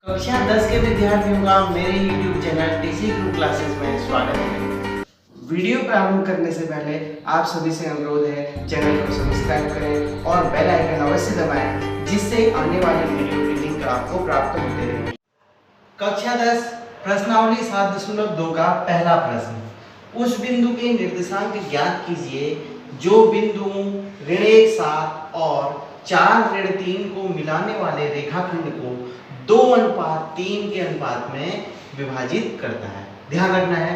कक्षा 10 के विद्यार्थियों का मेरे YouTube channel TC group classes में स्वागत है। वीडियो प्रारंभ करने से पहले आप सभी से अनुरोध है, चैनल को सब्सक्राइब करें और बेल आइकन अवश्य दबाएं, जिससे आने वाली वीडियो की लिंक आपको प्राप्त होते रहे। कक्षा 10 प्रश्नावली 7.2 का पहला प्रश्न, उस बिंदु के निर्देशांक ज्ञात कीजिए जो बिंदु ऋण 1 7 और 4 ऋण 3 को मिलाने वाले रेखाखंड को 2:3 के अनुपात में विभाजित करता है। ध्यान रखना है,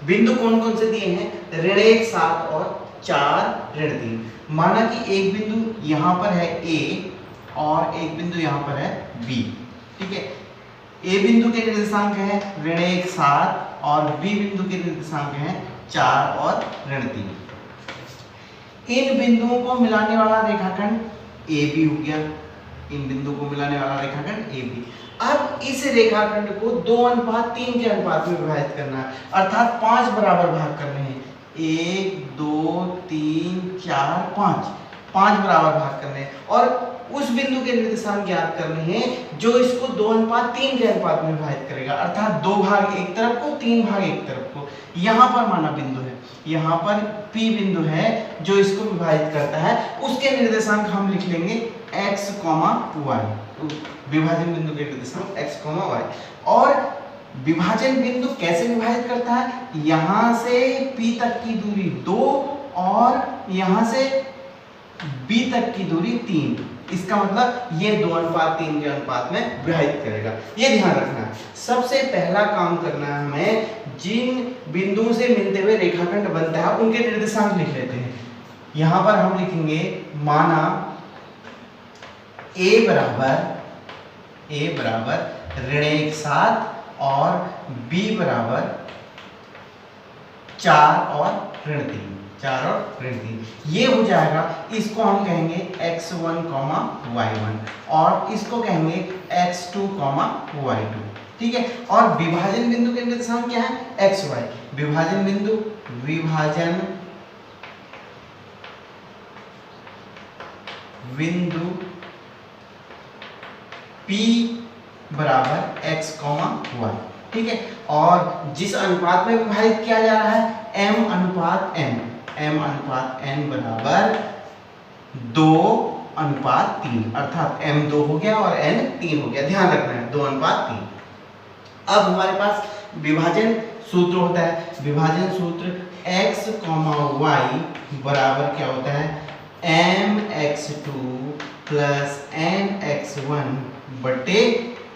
बिंदु कौन कौन से दिए हैं, ऋण 1 7 और 4 ऋण 3। माना कि एक बिंदु यहाँ पर है A और एक बिंदु यहाँ पर है B। ठीक है, A बिंदु के निर्देशांक है ऋण 1 7 और B बिंदु के निर्देशांक है 4 और ऋण 3। इन बिंदुओं को मिलाने वाला रेखाखंड AB हो गया, इन बिंदु को मिलाने वाला रेखाखंड AB। अब इस रेखाखंड को 2:3 के अनुपात में विभाजित करना है, अर्थात 5 बराबर भाग करने हैं। 1 2 3 4 5 बराबर भाग करने हैं और उस बिंदु के निर्देशांक ज्ञात करने हैं जो इसको 2:3 के अनुपात में विभाजित करेगा, अर्थात 2 भाग एक तरफ को 3 भाग एक तरफ को। यहाँ पर माना बिंदु है, यहाँ पर P बिंदु है जो इसको विभाजित करता है, उसके निर्देशांक हम लिख लेंगे x, y। विभाजन बिंदु के निर्देशांक x, y। और विभाजन बिंदु कैसे विभाजित करता है, यहाँ से P तक की दूरी 2 और यहाँ से B तक की दूरी 3। इसका मतलब ये 2:3 के अनुपात में विभाजित करेगा, ये ध्यान रखना है। सबसे पहला काम करना है हमें, जिन बिंदुओं से मिलते हुए रेखाखंड बनता है उनके निर्देशांक लिख लेते हैं। यहाँ पर हम लिखेंगे, माना A बराबर ऋण 1 7 और B बराबर 4 और ऋण 3। ये हो जाएगा, इसको हम कहेंगे x1, y1 और इसको कहेंगे x2, y2। ठीक है, और विभाजन बिंदु के निर्देशांक क्या है, xy। विभाजन बिंदु P बराबर x, y। ठीक है, और जिस अनुपात में विभाजित किया जा रहा है m अनुपात n बराबर 2:3, अर्थात m 2 हो गया और n 3 हो गया। ध्यान रखना है, 2:3। अब हमारे पास विभाजन सूत्र होता है, विभाजन सूत्र x, y बराबर क्या होता है, mx2 प्लस nx1 बटे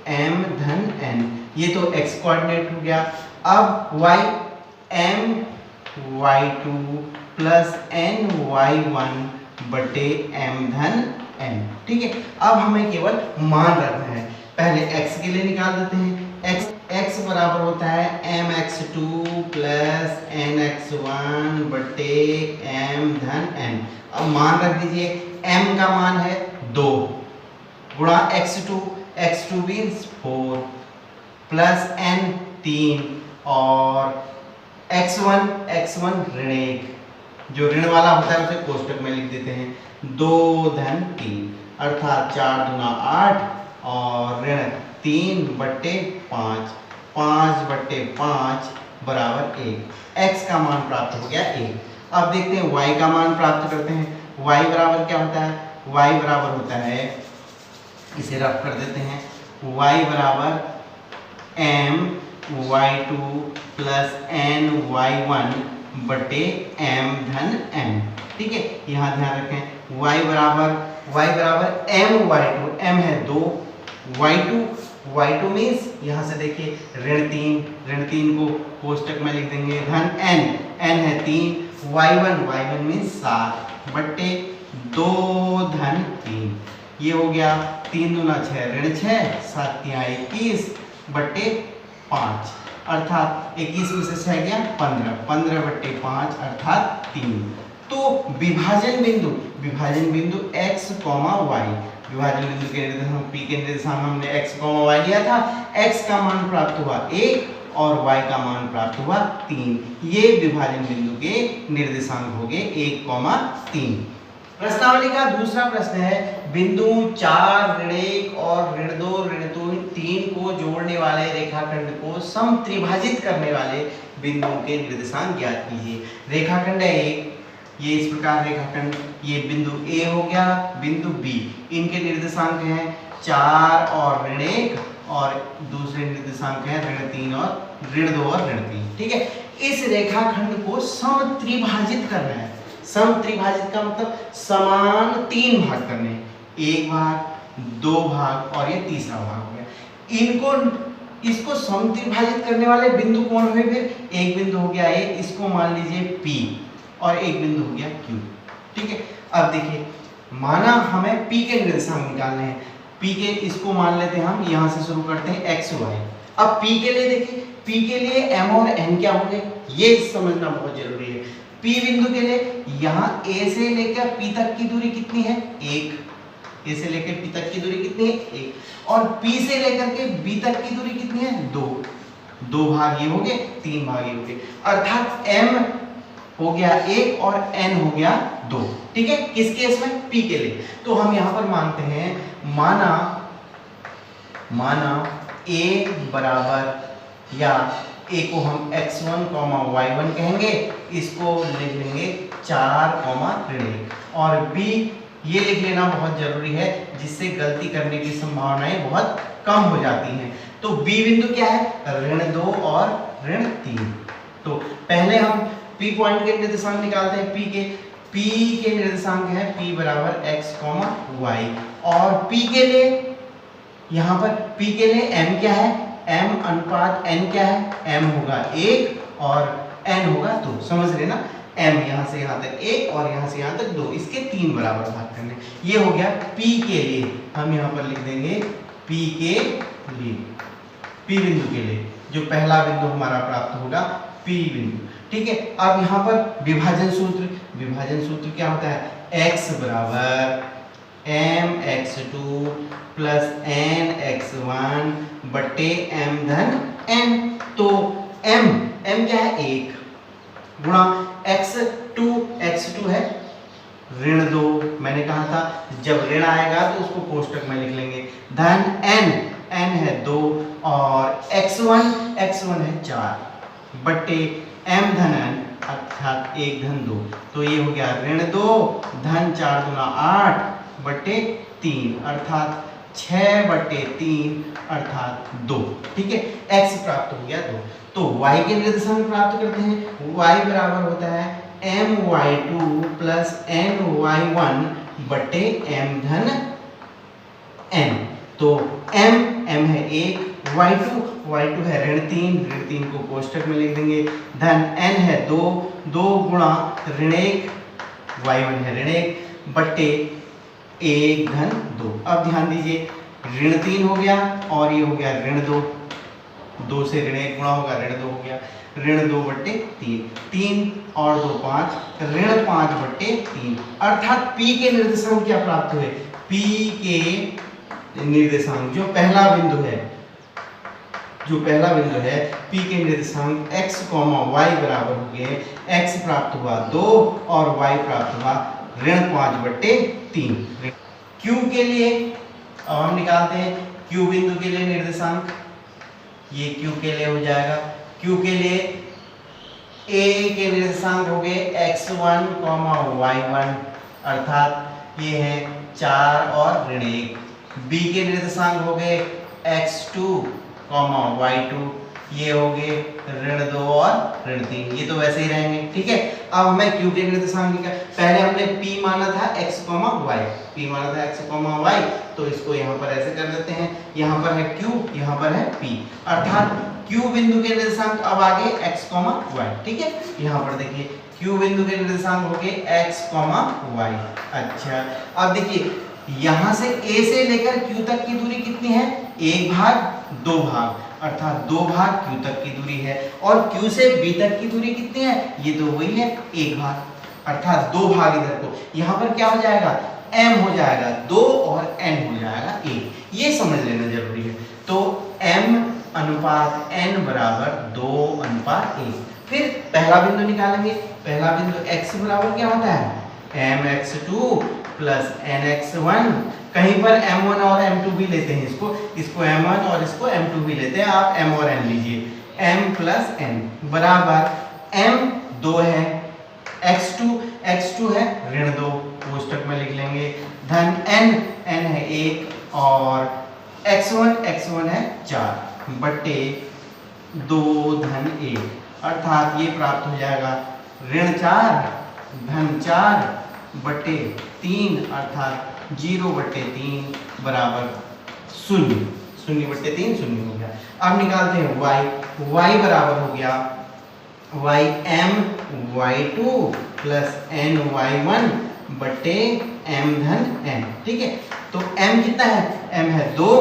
m धन n। ये तो x कोऑर्डिनेट हो गया। अब y my2 प्लस ny1 बटे m धन n। ठीक है, अब हमें केवल मान रखना है। पहले x के लिए निकाल देते हैं, x बराबर होता है mx2 प्लस nx1 बटे m धन n। अब मान रख दीजिए, m का मान है 2 गुणा x2 मीन्स 4 प्लस n 3 और x1 ऋण 1, जो ऋण वाला होता है उसे कोष्टक में लिख देते हैं, 2 धन 3 अर्थात 4 दूना 8 और ऋण 3 बटे 5 बटे 5 बराबर 1। x का मान प्राप्त हो गया 1। अब देखते हैं y का मान प्राप्त करते हैं। y बराबर क्या होता है, y बराबर होता है, इसे रफ कर देते हैं, y बराबर my2 प्लस ny1 बटे m धन n। ठीक है, यहाँ ध्यान रखें, y बराबर my2, m है 2, y2 मीन्स यहाँ से देखिए ऋण 3 को कोष्टक में लिख देंगे, धन n है 3, y1 मीन्स 7 बटे 2 धन 3। ये हो गया 3 दूना 6 ऋण 6, 7 तिया 21 बटे 5, अर्थात 21 में से 6 गया 15 बटे 5 अर्थात 3। तो विभाजन बिंदु x, y, विभाजन बिंदु के निर्देशांक P के निर्देशांक हमने x, y लिया था, x का मान प्राप्त हुआ 1 और y का मान प्राप्त हुआ 3। ये विभाजन बिंदु के निर्देशांक हो गए 1, 3। प्रश्नावली का दूसरा प्रश्न है, बिंदु 4 ऋण 1 और ऋण 2 ऋण 3 को जोड़ने वाले रेखाखंड को समत्रिभाजित करने वाले बिंदुओं के निर्देशांक ज्ञात कीजिए। रेखाखंड है एक, ये इस प्रकार रेखाखंड, ये बिंदु ए हो गया, बिंदु बी, इनके निर्देशांक हैं 4 और ऋण 1 और दूसरे निर्देशांक हैं ऋण 3 और ऋण 2 और ऋण 3। ठीक है, इस रेखाखंड को समत्रिभाजित करना है। समत्रिभाजित का मतलब समान 3 भाग करने, एक भाग, 2 भाग और ये तीसरा भाग हो गया। इसको समत्रिभाजित करने वाले बिंदु कौन हुए? फिर एक बिंदु हो गया ए, इसको मान लीजिए P, और एक बिंदु हो गया Q। ठीक है, अब देखिए, माना हमें P के निर्देशांक निकालने हैं। P के इसको मान लेते हैं हम, यहां से शुरू करते हैं x y। अब P के लिए देखिए, P के लिए m और n क्या होंगे, ये समझना बहुत जरूरी है। P बिंदु के लिए यहाँ A से लेकर P तक की दूरी कितनी है? 1। A से लेकर P तक की दूरी कितनी है? 1। और P से लेकर के B तक की दूरी कितनी है? 2। 2 भाग ये हो गए, 3 भाग ये हो गए, अर्थात m हो गया 1 और n हो गया 2। ठीक है, किस केस में? P के लिए। तो हम यहाँ पर मानते हैं, माना A बराबर, या A को हम x1, y1 कहेंगे, इसको लिख लेंगे 4, ऋण 1, और B ये लिख लेना बहुत जरूरी है, जिससे गलती करने की संभावनाएं बहुत कम हो जाती हैं। तो B बिंदु क्या है? ऋण 2 और ऋण 3। तो पहले हम P पॉइंट के निर्देशांक निकालते हैं। P के निर्देशांक है P बराबर x, y, और P के लिए, यहाँ पर P के लिए m क्या है? m अनुपात n क्या है? m होगा 1 और n होगा 2। समझ रहे ना? m यहाँ से यहाँ तक 1 और यहाँ से यहाँ तक 2, इसके 3 बराबर भाग करने। ये हो गया P के लिए। हम यहाँ पर लिख देंगे P के लिए, P बिंदु के लिए, जो पहला बिंदु हमारा प्राप्त होगा P बिंदु। ठीक है, अब यहाँ पर विभाजन सूत्र क्या होता है? x बराबर mx2 प्लस nx1 बटे m धन n। तो m क्या है? 1 गुणा x2 है ऋण 2। मैंने कहा था जब ऋण आएगा तो उसको कोष्टक में लिख लेंगे, धन n है 2 और x1 है 4 बटे m धन n अर्थात 1 धन 2। तो ये हो गया ऋण 2 धन 4 गुना 8 बटे 3 अर्थात 6 बटे 3 अर्थात 2। ठीक है, x प्राप्त हो गया 2। तो y के निर्देशांक प्राप्त करते हैं। y बराबर होता है my2 प्लस ny1 बटे m धन n। तो m है 1, y2 है ऋण 3 को कोष्टक में लिख देंगे, धन n है 2 गुणा ऋण 1, y1 है ऋण 1 बटे 1 धन 2। अब ध्यान दीजिए, ऋण 3 हो गया और ये हो गया ऋण 2 से ऋण 1 गुणा होगा, ऋण 2 हो गया, ऋण 2 बटे 3 और 2 5, ऋण 5 बटे 3 अर्थात P के निर्देशांक क्या प्राप्त हुए? P के निर्देशांक जो पहला बिंदु है, P के निर्देशांक x, y बराबर हो गए, x प्राप्त हुआ 2 और y प्राप्त हुआ ऋण 5 बटे 3। Q के लिए हम निकालते हैं, Q बिंदु के लिए निर्देशांक, ये Q के लिए हो जाएगा। Q के लिए A के निर्देशांक हो गए x1, y1 अर्थात ये है 4 और ऋण 1। B के निर्देशांक हो गए x2, y2, ये हो गए ऋण 2 और ऋण 3, ये तो वैसे ही रहेंगे। ठीक है, अब हमें Q के निर्देशांक का, पहले हमने P माना था x, y, तो इसको यहाँ पर ऐसे कर देते हैं, यहाँ पर है Q, यहाँ पर है P, अर्थात Q बिंदु के निर्देशांक अब आगे x, y। ठीक है, यहाँ पर देखिए Q बिंदु के निर्देशांक हो गए x, y। अच्छा, अब देखिए यहाँ से A से लेकर Q तक की दूरी कितनी है? 1 भाग 2 भाग, अर्थात 2 भाग Q तक की दूरी है, और Q से B तक की दूरी कितनी है? ये तो वही है 1 भाग, अर्थात 2 भाग इधर को, यहाँ पर क्या हो जाएगा? m हो जाएगा 2 और n हो जाएगा 1। ये समझ लेना जरूरी है। तो m अनुपात n बराबर 2 अनुपात 1। फिर पहला बिंदु निकालेंगे, पहला बिंदु x बराबर क्या होता है? mx2 प्लस nx1, कहीं पर m1 और m2 भी लेते हैं, इसको m1 और इसको m2 भी लेते हैं, आप m और n लीजिए, m प्लस n बराबर m 2 है, x2 है ऋण 2, कोष्टक में लिख लेंगे, धन n है 1 और x1 है 4 बट्टे 2 धन 1, अर्थात ये प्राप्त हो जाएगा ऋण 4 धन 4 बट्टे 3, अर्थात 0 बट्टे 3 बराबर 0, 0 बट्टे 3 0 हो गया। अब निकालते हैं y बराबर हो गया ym y2 plus n y1 बट्टे m धन n, ठीक है। तो m कितना है, m है 2,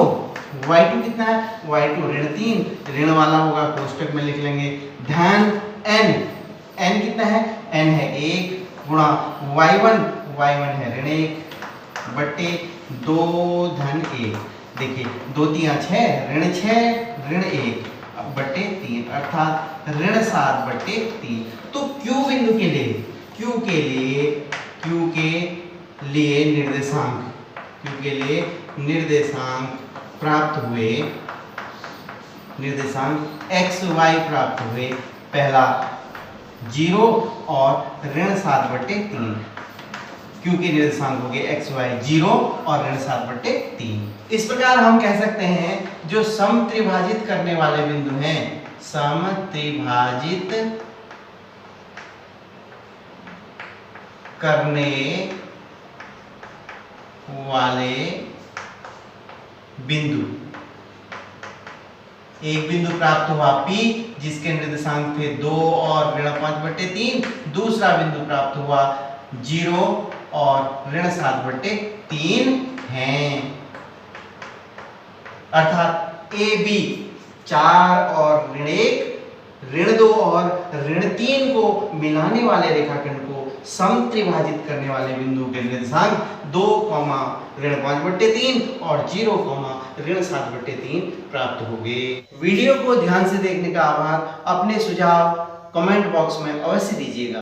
y2 कितना है, y2 ऋण 3, ऋण वाला होगा कोष्टक में लिख लेंगे, धन n कितना है, n है 1 गुणा y1 है ऋण 1 बट्टे 2 धन 1, देखिए 2 3 6 ऋण 6 ऋण 1 बट्टे 3, अर्थात ऋण 7 बट्टे 3। तो Q बिंदु के लिए निर्देशांक प्राप्त हुए, निर्देशांक x y प्राप्त हुए, पहला 0 और ऋण 7 बट्टे 3, Q के निर्देशांक हो गए x y 0 और ऋण 7 बट्टे 3। इस प्रकार हम कह सकते हैं जो समत्रिभाजित करने वाले बिंदु हैं, समत्रिभाजित करने वाले बिंदु, एक बिंदु प्राप्त हुआ P जिसके निर्देशांक थे 2 और ऋण 5 बट्टे 3, दूसरा बिंदु प्राप्त हुआ 0 और ऋण 7 बट्टे 3 हैं, अर्थात ए बी 4 और ऋण 1, ऋण 2 और ऋण 3 को मिलाने वाले रेखाखंड को समत्रिभाजित करने वाले बिंदु के निर्देशांक 2, ऋण 5 बट्टे 3 और 0, ऋण 7 बट्टे 3 प्राप्त हो गए। वीडियो को ध्यान से देखने का आभार। अपने सुझाव कमेंट बॉक्स में अवश्य दीजिएगा।